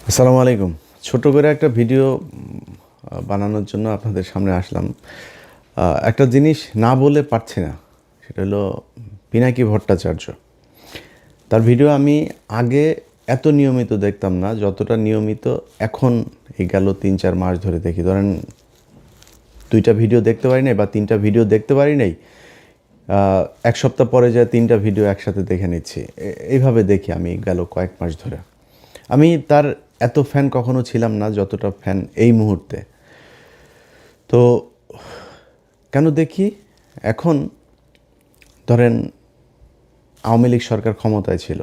আসসালামু আলাইকুম। ছোট করে একটা ভিডিও বানানোর জন্য আপনাদের সামনে আসলাম। একটা জিনিস না বলে পারছি না, সেটা হলো পিনাকি ভট্টাচার্য। তার ভিডিও আমি আগে এত নিয়মিত দেখতাম না, যতটা নিয়মিত এখন এই গেল ৩-৪ মাস ধরে দেখি। ধরেন ২টা ভিডিও দেখতে পারি নাই বা ৩টা ভিডিও দেখতে পারি নাই, ১ সপ্তাহ পরে যায় ৩টা ভিডিও একসাথে দেখে নিচ্ছি। এইভাবে দেখি আমি গেল কয়েক মাস ধরে। আমি তার এত ফ্যান কখনো ছিলাম না যতটা ফ্যান এই মুহূর্তে। তো কেন দেখি এখন? ধরেন আওয়ামী লীগ সরকার ক্ষমতায় ছিল,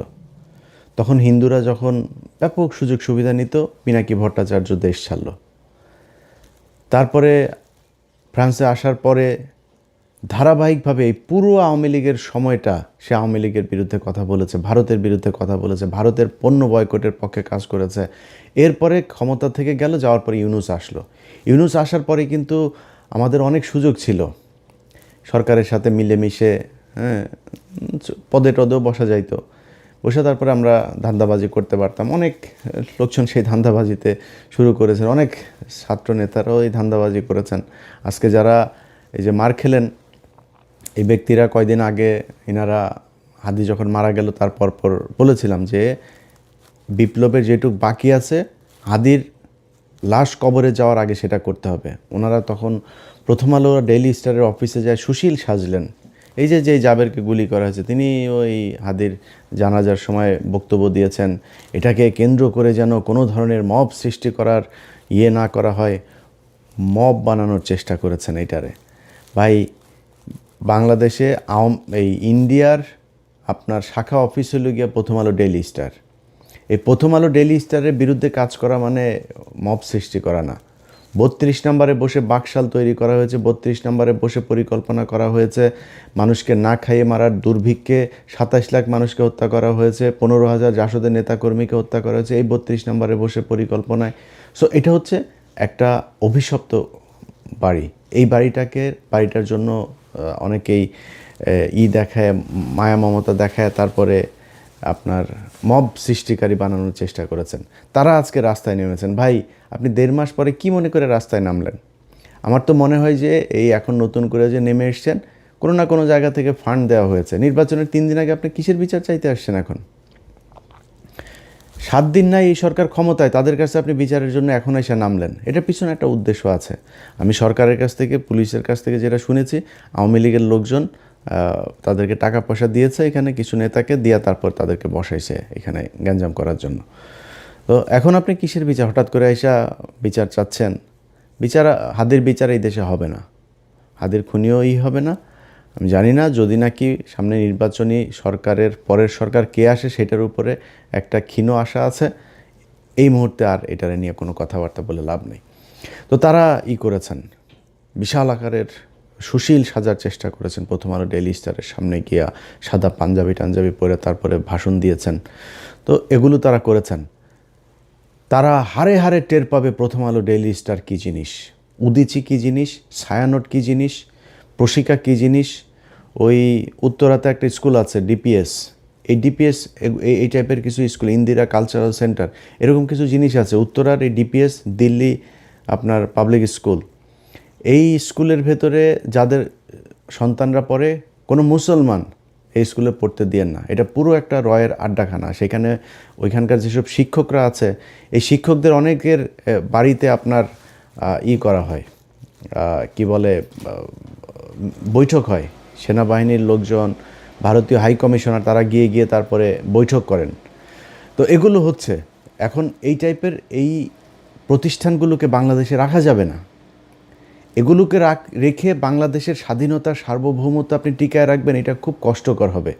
তখন হিন্দুরা যখন ব্যাপক সুযোগ সুবিধা নিত, পিনাকি ভট্টাচার্য দেশ ছাড়ল। তারপরে ফ্রান্সে আসার পরে ধারাবাহিকভাবে এই পুরো আওয়ামী লীগের সময়টা সে আওয়ামী লীগের বিরুদ্ধে কথা বলেছে, ভারতের বিরুদ্ধে কথা বলেছে, ভারতের পণ্য বয়কটের পক্ষে কাজ করেছে। এরপরে ক্ষমতা থেকে গেল, যাওয়ার পরে ইউনূস আসলো। ইউনূস আসার পরে কিন্তু আমাদের অনেক সুযোগ ছিল সরকারের সাথে মিলেমিশে, হ্যাঁ, পদে টদেও বসা যাইতো, বসে তারপরে আমরা ধান্দাবাজি করতে পারতাম। অনেক লোকজন সেই ধান্দাবাজিতে শুরু করেছেন, অনেক ছাত্র নেতারাও এই ধান্দাবাজি করেছেন। আজকে যারা এই যে মার খেলেন, এই ব্যক্তিরা কয়দিন আগে এনারা হাদি যখন মারা গেল তার পর বলেছিলাম যে বিপ্লবের যেটুক বাকি আছে হাদির লাশ কবরে যাওয়ার আগে সেটা করতে হবে। ওনারা তখন প্রথম আলো ডেইলি স্টারের অফিসে যায় সুশীল সাজলেন। এই যে জাবেরকে গুলি করা হয়েছে, তিনি ওই হাদির জানাজার সময় বক্তব্য দিয়েছেন, এটাকে কেন্দ্র করে যেন কোনো ধরনের মব সৃষ্টি করার না করা হয়, মব বানানোর চেষ্টা করেছেন এইটারে। ভাই, বাংলাদেশে এই ইন্ডিয়ার আপনার শাখা অফিস হলো গিয়া প্রথম আলো ডেইলি স্টার। এই প্রথম আলো ডেইলি স্টারের বিরুদ্ধে কাজ করা মানে মব সৃষ্টি করা না। ৩২ নম্বরে বসে বাকশাল তৈরি করা হয়েছে, ৩২ নম্বরে বসে পরিকল্পনা করা হয়েছে মানুষকে না খাইয়ে মারার। দুর্ভিক্ষে ২৭ লাখ মানুষকে হত্যা করা হয়েছে, ১৫,০০০ জাসদের নেতাকর্মীকে হত্যা করা হয়েছে এই ৩২ নম্বরে বসে পরিকল্পনায়। সো এটা হচ্ছে একটা অভিশপ্ত বাড়ি। এই বাড়িটার জন্য অনেকেই দেখায়, মায়া মমতা দেখায়, তারপরে আপনার মব সৃষ্টিকারী বানানোর চেষ্টা করেছেন। তারা আজকে রাস্তায় নেমেছেন। ভাই, আপনি ১.৫ মাস পরে কি মনে করে রাস্তায় নামলেন? আমার তো মনে হয় যে এই এখন নতুন করে যে নেমে এসছেন, কোনো না কোনো জায়গা থেকে ফান্ড দেওয়া হয়েছে। নির্বাচনের ৩ দিন আগে আপনি কিসের বিচার চাইতে আসছেন এখন? ৭ দিন নাই এই সরকার ক্ষমতায়, তাদের কাছে আপনি বিচারের জন্য এখন এসে নামলেন। এটার পিছনে একটা উদ্দেশ্য আছে। আমি সরকারের কাছ থেকে, পুলিশের কাছ থেকে যেটা শুনেছি, আওয়ামী লীগের লোকজন তাদেরকে টাকা পয়সা দিয়েছে এখানে কিছু নেতাকে দিয়া, তারপর তাদেরকে বসাইছে এখানে গ্যাঞ্জাম করার জন্য। তো এখন আপনি কিসের বিচার? হঠাৎ করে আইসা বিচার চাচ্ছেন? হাদির বিচার এই দেশে হবে না, হাদির খুনিও হবে না। আমি জানি না, যদি নাকি সামনে নির্বাচনী সরকারের পরের সরকার কে আসে সেটার উপরে একটা ক্ষীণ আশা আছে। এই মুহূর্তে আর এটারে নিয়ে কোনো কথাবার্তা বলে লাভ নেই। তো তারা করেছেন, বিশাল আকারের সুশীল সাজার চেষ্টা করেছেন। প্রথম আলো ডেইলি স্টারের সামনে গিয়া সাদা পাঞ্জাবি পরে তারপরে ভাষণ দিয়েছেন। তো এগুলো তারা করেছেন। তারা হাড়ে হাড়ে টের পাবে প্রথম আলো ডেইলি স্টার কী জিনিস, উদীচী কী জিনিস, ছায়ানট কী জিনিস, প্রশিকা কী জিনিস। ওই উত্তরাতে একটা স্কুল আছে ডিপিএস, এই ডিপিএস এই টাইপের কিছু স্কুল, ইন্দিরা কালচারাল সেন্টার, এরকম কিছু জিনিস আছে উত্তরার। এই ডিপিএস দিল্লি আপনার পাবলিক স্কুল, এই স্কুলের ভেতরে যাদের সন্তানরা পড়ে, কোনো মুসলমান এই স্কুলে পড়তে দিয়েন না। এটা পুরো একটা রয়ের আড্ডাখানা। সেখানে ওইখানকার যেসব শিক্ষকরা আছে, এই শিক্ষকদের অনেকের বাড়িতে আপনার করা হয়, কি বলে, বৈঠক হয়। সেনাবাহিনীর লোকজন, ভারতীয় হাই কমিশনার, তারা গিয়ে তারপরে বৈঠক করেন। তো এগুলো হচ্ছে এখন এই টাইপের এই প্রতিষ্ঠানগুলোকে বাংলাদেশে রাখা যাবে না। এগুলোকে রেখে বাংলাদেশের স্বাধীনতা, সার্বভৌমত্ব আপনি টিকায় রাখবেন, এটা খুব কষ্টকর হবে।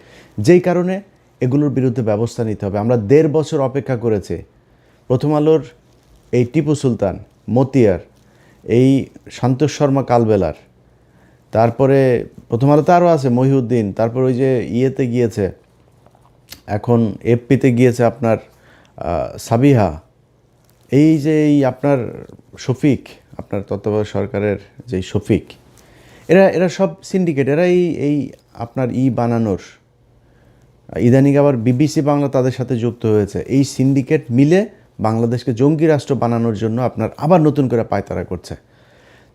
যেই কারণে এগুলোর বিরুদ্ধে ব্যবস্থা নিতে হবে। আমরা ১.৫ বছর অপেক্ষা করেছি। প্রথম আলোর এই টিপু সুলতান, মতিয়ার, এই সন্তোষ শর্মা কালবেলার, তারপরে প্রথম আলোতে আরও আছে মহিউদ্দিন, তারপর ওই যে গিয়েছে, এখন এফপিতে গিয়েছে আপনার সাবিহা, এই যে আপনার শফিক, আপনার তত্ত্বাবধায়ক সরকারের যেই শফিক, এরা সব সিন্ডিকেট। এরা এই আপনার বানানোর, ইদানিং আবার বিবিসি বাংলা তাদের সাথে যুক্ত হয়েছে। এই সিন্ডিকেট মিলে বাংলাদেশকে জঙ্গি রাষ্ট্র বানানোর জন্য আপনার আবার নতুন করে পায়তারা করছে।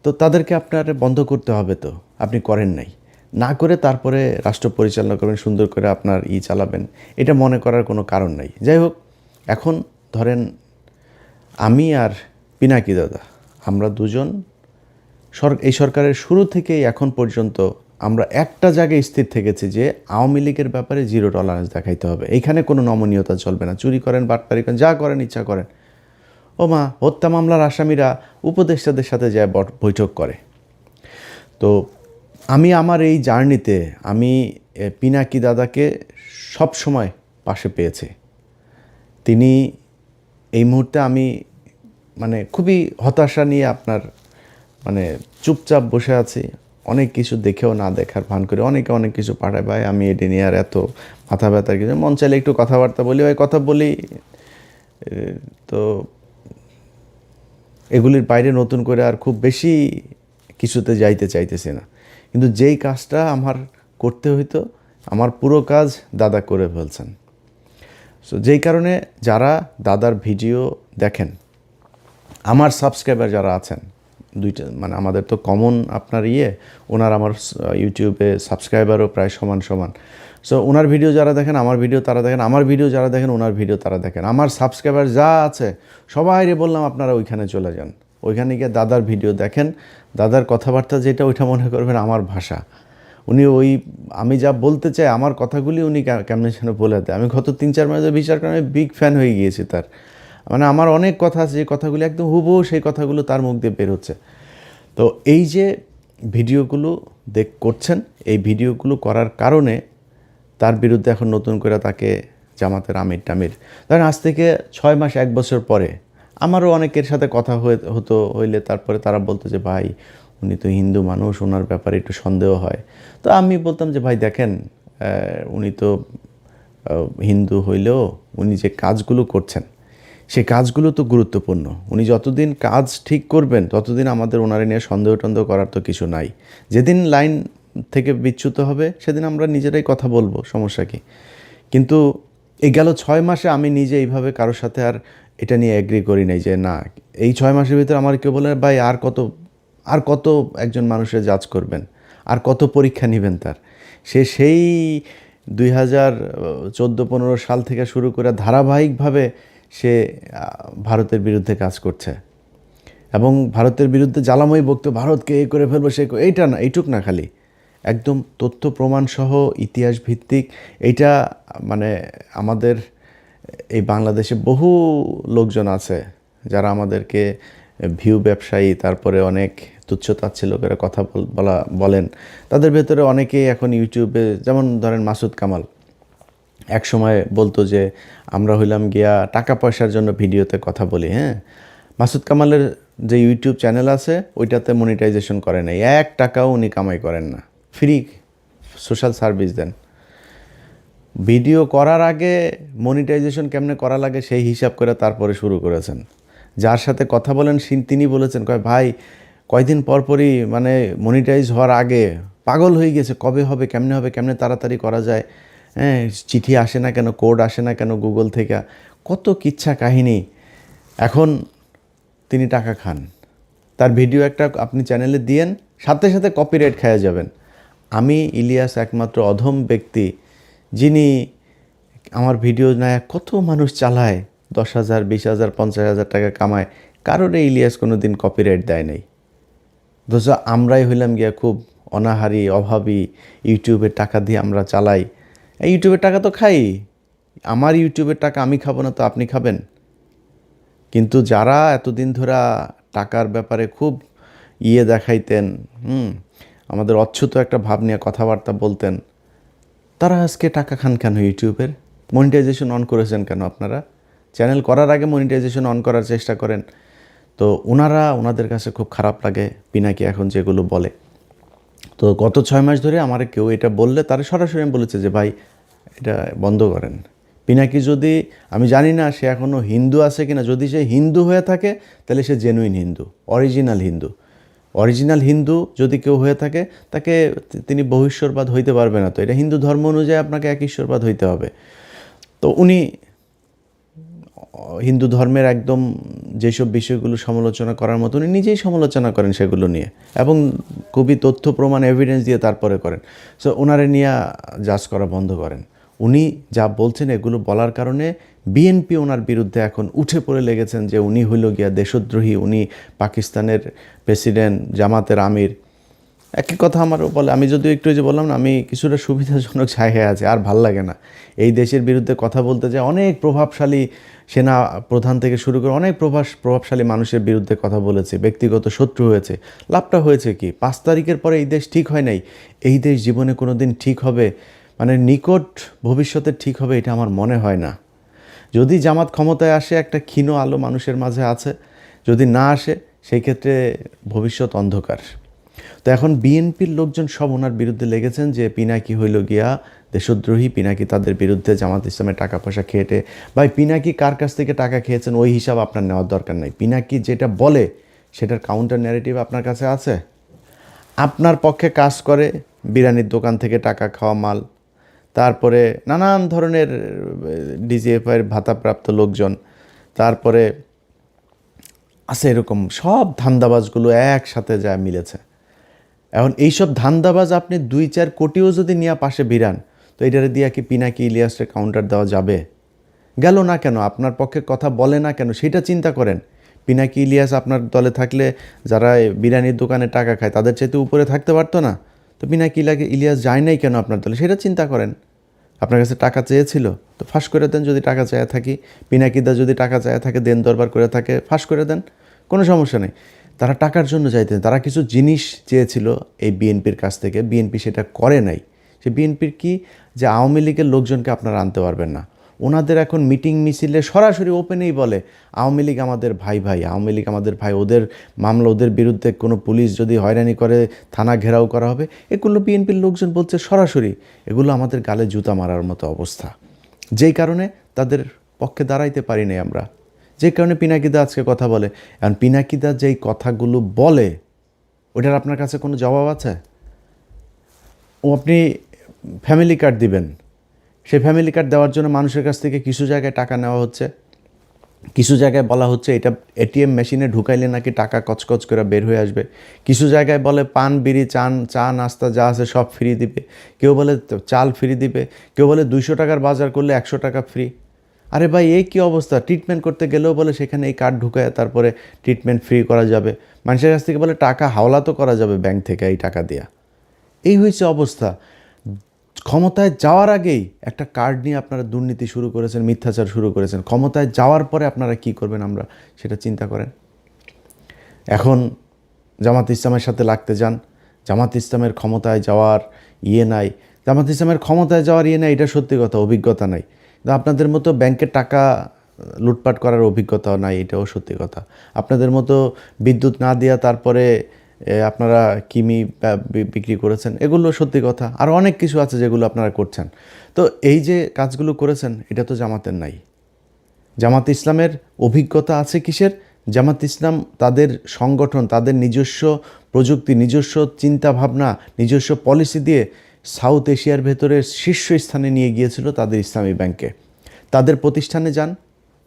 তো তাদেরকে আপনার বন্ধ করতে হবে, তো আপনি করেন নাই, না করে তারপরে রাষ্ট্র পরিচালনা করবেন, সুন্দর করে আপনার চালাবেন, এটা মনে করার কোনো কারণ নাই। যাই হোক, এখন ধরেন আমি আর পিনাকি দাদা, আমরা দুজন এই সরকারের শুরু থেকেই এখন পর্যন্ত আমরা একটা জায়গায় স্থির থেকেছি যে আওয়ামী লীগের ব্যাপারে জিরো টলারেন্স দেখাইতে হবে। এইখানে কোনো নমনীয়তা চলবে না। চুরি করেন, বাটপারি করেন, যা করেন ইচ্ছা করেন। ও মা, হত্যা মামলার আসামিরা উপদেষ্টাদের সাথে যায় বৈঠক করে। তো আমি আমার এই জার্নিতে আমি পিনাকি দাদাকে সব সময় পাশে পেয়েছি। তিনি এই মুহূর্তে আমি মানে খুবই হতাশা নিয়ে আপনার মানে চুপচাপ বসে আছি। অনেক কিছু দেখেও না দেখার ভান করে অনেকে অনেক কিছু পাঠায়, ভাই আমি এটি নিয়ে আর এত মাথা ব্যথার কিছু, মন চাইলে একটু কথাবার্তা বলি, ওই কথা বলি। তো এগুলির বাইরে নতুন করে আর খুব বেশি কিছুতে যাইতে চাইতেছি না। কিন্তু যেই কাজটা আমার করতে হইতো, আমার পুরো কাজ দাদা করে ফেলছেন। সো যেই কারণে যারা দাদার ভিডিও দেখেন, আমার সাবস্ক্রাইবার যারা আছেন, দুইটা মানে আমাদের তো কমন আপনার ওনার আমার ইউটিউবে সাবস্ক্রাইবারও প্রায় সমান সমান। সো ওনার ভিডিও যারা দেখেন, আমার ভিডিও তারা দেখেন, আমার ভিডিও যারা দেখেন, ওনার ভিডিও তারা দেখেন। আমার সাবস্ক্রাইবার যা আছে সবাইরে বললাম আপনারা ওইখানে চলে যান, ওইখানে গিয়ে দাদার ভিডিও দেখেন। দাদার কথাবার্তা যেটা, ওইটা মনে করবেন আমার ভাষা। উনি আমি যা বলতে চাই, আমার কথাগুলি উনি কেমন যেন বলে দেয়। আমি গত 3-4 মাসে বিচার করে আমি বিগ ফ্যান হয়ে গিয়েছি তার। মানে আমার অনেক কথা আছে যে কথাগুলি একদম হুবহু সেই কথাগুলো তার মুখ দিয়ে বের হচ্ছে। তো এই যে ভিডিওগুলো করছেন, এই ভিডিওগুলো করার কারণে তার বিরুদ্ধে এখন নতুন করে তাকে জামাতের আমির টামির, ধরেন আজ থেকে 6 মাস 1 বছর পরে আমারও অনেকের সাথে কথা হইলে তারপরে তারা বলতো যে ভাই উনি তো হিন্দু মানুষ, ওনার ব্যাপারে একটু সন্দেহ হয়। তো আমি বলতাম যে ভাই দেখেন, উনি তো হিন্দু হইলেও উনি যে কাজগুলো করছেন সেই কাজগুলো তো গুরুত্বপূর্ণ। উনি যতদিন কাজ ঠিক করবেন ততদিন আমাদের ওনারে নিয়ে সন্দেহ টন্দেহ করার তো কিছু নাই। যেদিন লাইন থেকে বিচ্যুত হবে সেদিন আমরা নিজেরাই কথা বলবো, সমস্যা কি। কিন্তু এই গেল 6 মাসে আমি নিজে এইভাবে কারোর সাথে আর এটা নিয়ে এগ্রি করি নাই যে না, এই 6 মাসের ভিতরে আমার কেউ বলে ভাই আর কত একজন মানুষের জাজ করবেন, আর কত পরীক্ষা নেবেন তার। সেই 2014-15 সাল থেকে শুরু করে ধারাবাহিকভাবে সে ভারতের বিরুদ্ধে কাজ করছে এবং ভারতের বিরুদ্ধে জ্বালাময়ী বক্তব্য, ভারতকে এই করে ফেলবো সে, এইটা না, এইটুক না, খালি একদম তথ্য প্রমাণ সহ ইতিহাস ভিত্তিক। এইটা মানে আমাদের এই বাংলাদেশে বহু লোকজন আছে যারা আমাদেরকে ভিউ ব্যবসায়ী, তারপরে অনেক তুচ্ছতাচ্ছিল্য করে কথা বলেন। তাদের ভেতরে অনেকেই এখন ইউটিউবে, যেমন ধরেন মাসুদ কামাল এক সময় বলতো যে আমরা হইলাম গিয়া টাকা পয়সার জন্য ভিডিওতে কথা বলি। হ্যাঁ, মাসুদ কামালের যে ইউটিউব চ্যানেল আছে ওইটাতে মনিটাইজেশন করে নাই, 1 টাকাও উনি কামাই করেন না, ফ্রি সোশ্যাল সার্ভিস দেন। ভিডিও করার আগে মনিটাইজেশন কেমনে করা লাগে সেই হিসাব করে তারপরে শুরু করেছেন। যার সাথে কথা বলেন তিনি বলেছেন, ভাই কয়দিন পরপরই মানে মনিটাইজ হওয়ার আগে পাগল হয়ে গেছে, কবে হবে, কেমনে তাড়াতাড়ি করা যায়, হ্যাঁ, চিঠি আসে না কেন, কোড আসে না কেন গুগল থেকে, কত কিচ্ছা কাহিনী। এখন তিনি টাকা খান, তার ভিডিও একটা আপনি চ্যানেলে দিয়েন, সাথে সাথে কপিরাইট খেয়ে যাবেন। আমি ইলিয়াস একমাত্র অধম ব্যক্তি যিনি আমার ভিডিও নেয় কত মানুষ চালায়, 10,000, 20,000, 50,000 টাকা কামায়, কারোর ইলিয়াস কোনো দিন কপিরাইট দেয় নাই। অথচ আমরাই হইলাম গিয়া খুব অনাহারি, অভাবী, ইউটিউবের টাকা দিয়ে আমরা চালাই। এই ইউটিউবের টাকা তো খাই, আমার ইউটিউবের টাকা আমি খাবো না তো আপনি খাবেন? কিন্তু যারা এতদিন ধরে টাকার ব্যাপারে খুব দেখাইতেন, আমাদের অচ্ছুত একটা ভাব নিয়ে কথাবার্তা বলতেন, তারা আজকে টাকা খান কেন? ইউটিউবের মনিটাইজেশন অন করেছেন কেন আপনারা? চ্যানেল করার আগে মনিটাইজেশন অন করার চেষ্টা করেন। তো ওনাদের কাছে খুব খারাপ লাগে পিনাকি এখন যেগুলো বলে। তো গত 6 মাস ধরে আমার কেউ এটা বললে তারা সরাসরি বলেছে যে ভাই এটা বন্ধ করেন। পিনাকি যদি, আমি জানি না সে এখনও হিন্দু আছে কিনা, যদি সে হিন্দু হয়ে থাকে তাহলে সে জেনুইন হিন্দু, অরিজিনাল হিন্দু যদি কেউ হয়ে থাকে তাকে তিনি বহুশ্বরবাদ হইতে পারবে না। তো এটা হিন্দু ধর্ম অনুযায়ী আপনাকে এক ঈশ্বরবাদ হইতে হবে। তো উনি হিন্দু ধর্মের একদম যেসব বিষয়গুলো সমালোচনা করার মতো উনি নিজেই সমালোচনা করেন সেগুলো নিয়ে, এবং খুবই তথ্য প্রমাণ এভিডেন্স দিয়ে তারপরে করেন। সো ওনারে নিয়ে জাজ করা বন্ধ করেন। উনি যা বলছেন এগুলো বলার কারণে বিএনপি ওনার বিরুদ্ধে এখন উঠে পড়ে লেগেছেন যে উনি হইল গিয়া দেশদ্রোহী, উনি পাকিস্তানের প্রেসিডেন্ট, জামাতের আমির। একই কথা আমারও বলে। আমি যদিও একটু যে বললাম না, আমি কিছুটা সুবিধাজনক জায়গায় আছে, আর ভাল লাগে না এই দেশের বিরুদ্ধে কথা বলতে, যে অনেক প্রভাবশালী সেনা প্রধান থেকে শুরু করে অনেক প্রভাবশালী মানুষের বিরুদ্ধে কথা বলেছে, ব্যক্তিগত শত্রু হয়েছে। লাভটা হয়েছে কি? 5 তারিখের পরে এই দেশ ঠিক হয় নাই। এই দেশ জীবনে কোনো দিন ঠিক হবে, মানে নিকট ভবিষ্যতে ঠিক হবে, এটা আমার মনে হয় না। যদি জামাত ক্ষমতায় আসে, একটা ক্ষীণ আলো মানুষের মাঝে আছে। যদি না আসে, সেই ক্ষেত্রে ভবিষ্যৎ অন্ধকার। তো এখন বিএনপির লোকজন সব ওনার বিরুদ্ধে লেগেছেন যে পিনাকি হইল গিয়া দেশদ্রোহী, পিনাকি তাদের বিরুদ্ধে জামাত ইসলামের টাকা পয়সা খেয়েটে। ভাই, পিনাকি কার কাছ থেকে টাকা খেয়েছেন ওই হিসাব আপনার নেওয়ার দরকার নাই। পিনাকি যেটা বলে সেটার কাউন্টার ন্যারেটিভ আপনার কাছে আছে। আপনার পক্ষে কাজ করে বিরিয়ানির দোকান থেকে টাকা খাওয়া মাল, তারপরে নানান ধরনের ডিজিএফআইয়ের ভাতাপ্রাপ্ত লোকজন, তারপরে আছে এরকম সব ধান্দাবাজগুলো একসাথে যা মিলেছে। এখন এইসব ধান্দাবাজ আপনি 2-4 কোটিও যদি নিয়ে পাশে ভিড়ান, তো এটারে দিয়া কি পিনাকি ইলিয়াসের কাউন্টার দেওয়া যাবে? গেল না কেন? আপনার পক্ষে কথা বলে না কেন? সেটা চিন্তা করেন। পিনাকি ইলিয়াস আপনার দলে থাকলে যারা বিরিয়ানির দোকানে টাকা খায় তাদের চাইতে উপরে থাকতে পারতো না? তো পিনাকি ইলিয়াস যায় নাই কেন আপনার দলে? সেটা চিন্তা করেন। আপনার কাছে টাকা চেয়েছিল, তো ফাঁস করে দেন। যদি টাকা চেয়ে থাকি, পিনাকিদা যদি টাকা চেয়ে থাকে, দেন দরবার করে থাকে, ফাঁস করে দেন, কোনো সমস্যা নেই। তারা টাকার জন্য চাইতেন, তারা কিছু জিনিস চেয়েছিল এই বিএনপির কাছ থেকে, বিএনপি সেটা করে নাই। সে বিএনপির কি, যে আওয়ামী লীগের লোকজনকে আপনারা আনতে পারবেন না। ওনাদের এখন মিটিং মিছিলে সরাসরি ওপেনেই বলে আওয়ামী লীগ আমাদের ভাই ভাই, আওয়ামী লীগ আমাদের ভাই, ওদের মামলা, ওদের বিরুদ্ধে কোনো পুলিশ যদি হয়রানি করে থানা ঘেরাও করা হবে। এগুলো বিএনপির লোকজন বলছে সরাসরি। এগুলো আমাদের গালে জুতা মারার মতো অবস্থা, যেই কারণে তাদের পক্ষে দাঁড়াইতে পারি নাই আমরা, যে কারণে পিনাকিদা আজকে কথা বলে। এখন পিনাকিদা যেই কথাগুলো বলে, ওটার আপনার কাছে কোনো জবাব আছে? ও আপনি ফ্যামিলি কার্ড দিবেন, সেই ফ্যামিলি কার্ড দেওয়ার জন্য মানুষের কাছ থেকে কিছু জায়গায় টাকা নেওয়া হচ্ছে, কিছু জায়গায় বলা হচ্ছে এটা এটিএম মেশিনে ঢুকাইলে নাকি টাকা কচকচ করে বের হয়ে আসবে, কিছু জায়গায় বলে পান বিড়ি চা নাস্তা যা আছে সব ফ্রি দিবে, কেউ বলে চাল ফ্রি দিবে, কেউ বলে 200 টাকার বাজার করলে 100 টাকা ফ্রি। আরে ভাই, এই কী অবস্থা? ট্রিটমেন্ট করতে গেলেও বলে সেখানে এই কার্ড ঢুকায় তারপরে ট্রিটমেন্ট ফ্রি করা যাবে। মানুষের কাছ থেকে বলে টাকা হাওলা তো করা যাবে ব্যাংক থেকে এই টাকা দিয়া। এই হয়েছে অবস্থা। ক্ষমতায় যাওয়ার আগেই একটা কার্ড নিয়ে আপনারা দুর্নীতি শুরু করেছেন, মিথ্যাচার শুরু করেছেন। ক্ষমতায় যাওয়ার পরে আপনারা কি করবেন আমরা সেটা চিন্তা করেন। এখন জামাত ইসলামের সাথে লাগতে যান, জামাত ইসলামের ক্ষমতায় যাওয়ার নাই, জামাত ইসলামের ক্ষমতায় যাওয়ার নাই, এটা সত্যি কথা, অভিজ্ঞতা নাই। আপনাদের মতো ব্যাংকের টাকা লুটপাট করার অভিজ্ঞতাও নাই, এটাও সত্যি কথা। আপনাদের মতো বিদ্যুৎ না দেওয়া তারপরে আপনারা কিমি বিক্রি করেছেন, এগুলো সত্যি কথা। আর অনেক কিছু আছে যেগুলো আপনারা করছেন। তো এই যে কাজগুলো করেছেন, এটা তো জামাতের নাই। জামাত ইসলামের অভিজ্ঞতা আছে কিসের? জামাত ইসলাম তাদের সংগঠন, তাদের নিজস্ব প্রযুক্তি, নিজস্ব চিন্তা ভাবনা, নিজস্ব পলিসি দিয়ে সাউথ এশিয়ার ভেতরে শীর্ষস্থানে নিয়ে গিয়েছিল তাদের ইসলামী ব্যাংকে। তাদের প্রতিষ্ঠানে যান,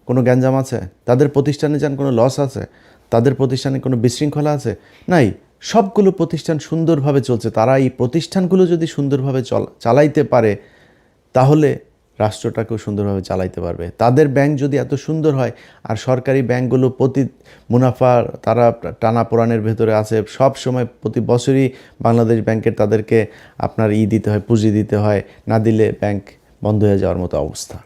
কোনো গ্যাঞ্জাম আছে? তাদের প্রতিষ্ঠানে যান, কোনো লস আছে? তাদের প্রতিষ্ঠানে কোনো বিশৃঙ্খলা আছে? নাই। সবগুলো প্রতিষ্ঠান সুন্দরভাবে চলছে। তারা এই প্রতিষ্ঠানগুলো যদি সুন্দরভাবে চালাইতে পারে, তাহলে রাষ্ট্রটাকেও সুন্দরভাবে চালাইতে পারবে। তাদের ব্যাংক যদি এত সুন্দর হয়, আর সরকারি ব্যাংকগুলো প্রতি মুনাফা তারা টানাপোড়ানের ভেতরে আছে, সব সময় প্রতি বছরই বাংলাদেশ ব্যাংকের তাদেরকে আপনার দিতে হয়, পুঁজি দিতে হয়, না দিলে ব্যাংক বন্ধ হয়ে যাওয়ার মতো অবস্থা।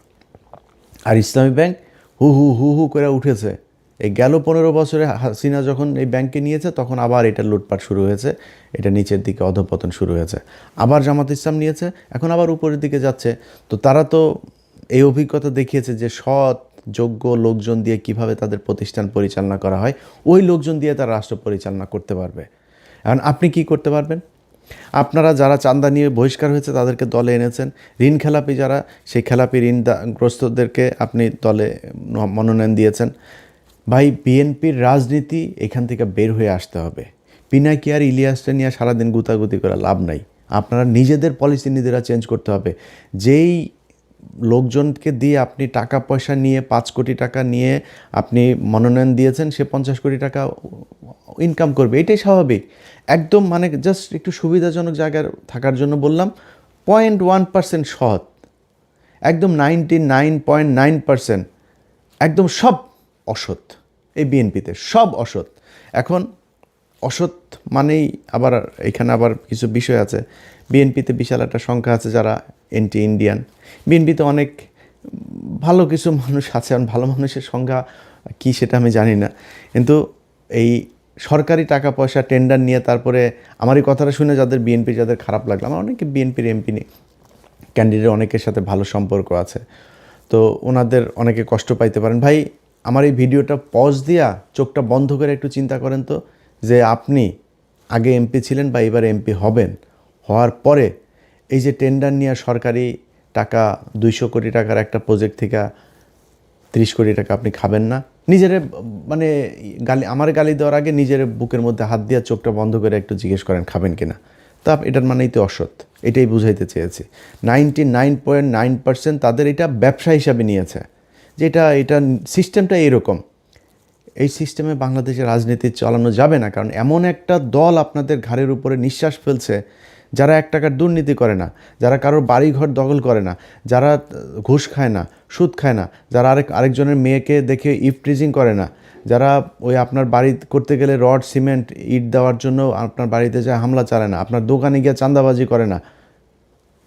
আর ইসলামী ব্যাংক হু হু হু হু করে উঠেছে। এই গেল 15 বছরে হাসিনা যখন এই ব্যাংকে নিয়েছে, তখন আবার এটা লুটপাট শুরু হয়েছে, এটা নিচের দিকে অধঃপতন শুরু হয়েছে। আবার জামাত ইসলাম নিয়েছে, এখন আবার উপরের দিকে যাচ্ছে। তো তারা তো এই অভিজ্ঞতা দেখিয়েছে যে সৎ যোগ্য লোকজন দিয়ে কিভাবে তাদের প্রতিষ্ঠান পরিচালনা করা হয়, ওই লোকজন দিয়ে তারা রাষ্ট্র পরিচালনা করতে পারবে। এখন আপনি কি করতে পারবেন? আপনারা যারা চাঁদা নিয়ে বহিষ্কার হয়েছে তাদেরকে দলে এনেছেন, ঋণ খেলাপি যারা, সেই খেলাপি ঋণগ্রস্তদেরকে আপনি দলে মনোনয়ন দিয়েছেন। ভাই, বিএনপির রাজনীতি এখান থেকে বের হয়ে আসতে হবে। পিনাকি আর ইলিয়াসটা নিয়ে সারাদিন গুতাগুতি করে লাভ নাই। আপনারা নিজেদের পলিসি নিজেরা চেঞ্জ করতে হবে। যেই লোকজনকে দিয়ে আপনি টাকা পয়সা নিয়ে 5 কোটি টাকা নিয়ে আপনি মনোনয়ন দিয়েছেন, সে 50 কোটি টাকা ইনকাম করবে, এটাই স্বাভাবিক। একদম মানে জাস্ট একটু সুবিধাজনক জায়গায় থাকার জন্য বললাম। 0.1% সৎ, একদম 99.9% একদম সব অসৎ। এই বিএনপিতে সব অসৎ। এখন অসৎ মানেই আবার এখানে আবার কিছু বিষয় আছে। বিএনপিতে বিশাল একটা সংখ্যা আছে যারা এন্টি ইন্ডিয়ান। বিএনপিতে অনেক ভালো কিছু মানুষ আছে, ভালো মানুষের সংখ্যা কী সেটা আমি জানি না, কিন্তু এই সরকারি টাকা পয়সা টেন্ডার নিয়ে তারপরে আমার এই কথাটা শুনে যাদের খারাপ লাগলো, আমার অনেকে বিএনপির এমপি ক্যান্ডিডেট অনেকের সাথে ভালো সম্পর্ক আছে, তো ওনাদের অনেকে কষ্ট পাইতে পারেন। ভাই, আমার এই ভিডিওটা পজ দিয়া চোখটা বন্ধ করে একটু চিন্তা করেন তো, যে আপনি আগে এমপি ছিলেন বা এবার এমপি হবেন, হওয়ার পরে এই যে টেন্ডার নিয়ে সরকারি টাকা 200 কোটি টাকার একটা প্রজেক্ট থেকে 30 কোটি টাকা আপনি খাবেন না? নিজের মানে আমার গালি দেওয়ার আগে নিজের বুকের মধ্যে হাত দিয়ে চোখটা বন্ধ করে একটু জিজ্ঞেস করেন খাবেন কিনা। তা এটার মানেই তো অসৎ, এটাই বুঝাইতে চেয়েছি। 99.9% তাদের এটা ব্যবসা হিসাবে নিয়েছে, যে এটা সিস্টেমটা এরকম। এই সিস্টেমে বাংলাদেশের রাজনীতি চালানো যাবে না, কারণ এমন একটা দল আপনাদের ঘাড়ের উপরে নিঃশ্বাস ফেলছে, যারা 1 টাকার দুর্নীতি করে না, যারা কারোর বাড়িঘর দখল করে না, যারা ঘুষ খায় না, সুদ খায় না, যারা আরেকজনের মেয়েকে দেখে ইফটিজিং করে না, যারা ওই আপনার বাড়ি করতে গেলে রড সিমেন্ট ইট দেওয়ার জন্য আপনার বাড়িতে যায় হামলা চালায় না, আপনার দোকানে গিয়ে চাঁদাবাজি করে না,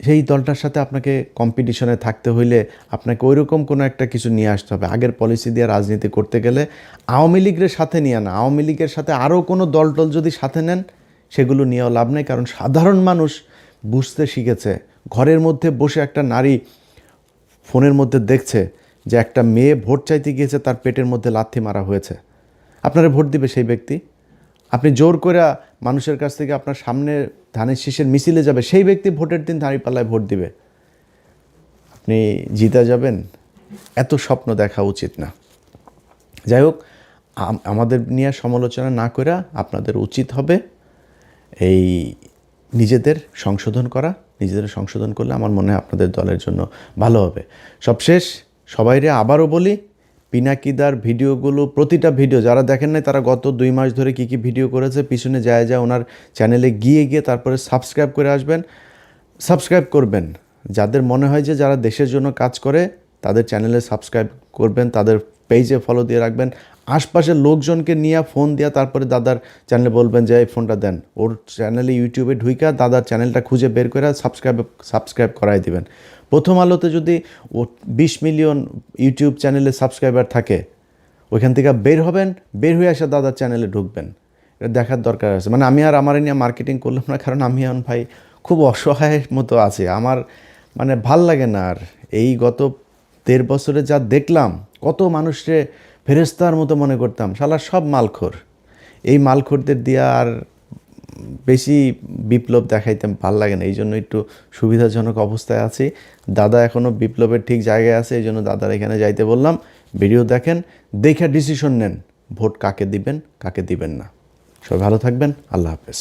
সেই দলটার সাথে আপনাকে কম্পিটিশনে থাকতে হইলে আপনাকে ওইরকম কোনো একটা কিছু নিয়ে আসতে হবে। আগের পলিসি দিয়ে রাজনীতি করতে গেলে আওয়ামী লীগের সাথে নিয়ে না, আওয়ামী লীগের সাথে আরও কোনো দল যদি সাথে নেন সেগুলো নিয়েও লাভ নেই, কারণ সাধারণ মানুষ বুঝতে শিখেছে। ঘরের মধ্যে বসে একটা নারী ফোনের মধ্যে দেখছে যে একটা মেয়ে ভোট চাইতে গিয়েছে, তার পেটের মধ্যে লাথি মারা হয়েছে, আপনারা ভোট দিবে সেই ব্যক্তি? আপনি জোর করে মানুষের কাছ থেকে আপনার সামনে ধানের শীষের মিছিলে যাবে, সেই ব্যক্তি ভোটের দিন দাঁড়িপাল্লায় ভোট দিবে, আপনি জিতে যাবেন? এত স্বপ্ন দেখা উচিত না। যাই হোক, আমাদের নিয়ে সমালোচনা না করে আপনাদের উচিত হবে এই নিজেদের সংশোধন করা। নিজেদের সংশোধন করলে আমার মনে হয় আপনাদের দলের জন্য ভালো হবে। সবশেষ সবাইরে আবারও বলি, পিনাকিদার ভিডিওগুলো, প্রতিটা ভিডিও যারা দেখেন নাই তারা গত 2 মাস ধরে কী ভিডিও করেছে পিছনে যায় ওনার চ্যানেলে গিয়ে তারপরে সাবস্ক্রাইব করে আসবেন, সাবস্ক্রাইব করবেন। যাদের মনে হয় যে যারা দেশের জন্য কাজ করে তাদের চ্যানেলে সাবস্ক্রাইব করবেন, তাদের পেজে ফলো দিয়ে রাখবেন। আশপাশের লোকজনকে নিয়ে ফোন দিয়া তারপরে দাদার চ্যানেলে বলবেন যে এই ফোনটা দেন, ওর চ্যানেলে ইউটিউবে ঢুইকা দাদার চ্যানেলটা খুঁজে বের করে সাবস্ক্রাইব করাই দিবেন। প্রথম আলোতে যদি 20 মিলিয়ন ইউটিউব চ্যানেলে সাবস্ক্রাইবার থাকে, ওইখান থেকে বের হবেন, বের হয়ে এসে দাদার চ্যানেলে ঢুকবেন। এটা দেখার দরকার আছে। মানে আমি আর আমার নিয়ে মার্কেটিং করলাম না, কারণ আমি এখন ভাই খুব অসহায়ের মতো আছি। আমার মানে ভাল লাগে না আর। এই গত 1.5 বছরে যা দেখলাম, কত মানুষকে ফেরেস্তার মতো মনে করতাম, শালা সব মালখোর। এই মালখোরদের দিয়ে আর বেশি বিপ্লব দেখাইতে ভাল লাগে না, এই জন্য একটু সুবিধাজনক অবস্থায় আছি। দাদা এখনও বিপ্লবের ঠিক জায়গায় আছে, এই জন্য দাদার এখানে যাইতে বললাম। ভিডিও দেখেন, দেখে ডিসিশন নেন ভোট কাকে দিবেন কাকে দিবেন না। সবাই ভালো থাকবেন, আল্লাহ হাফেজ।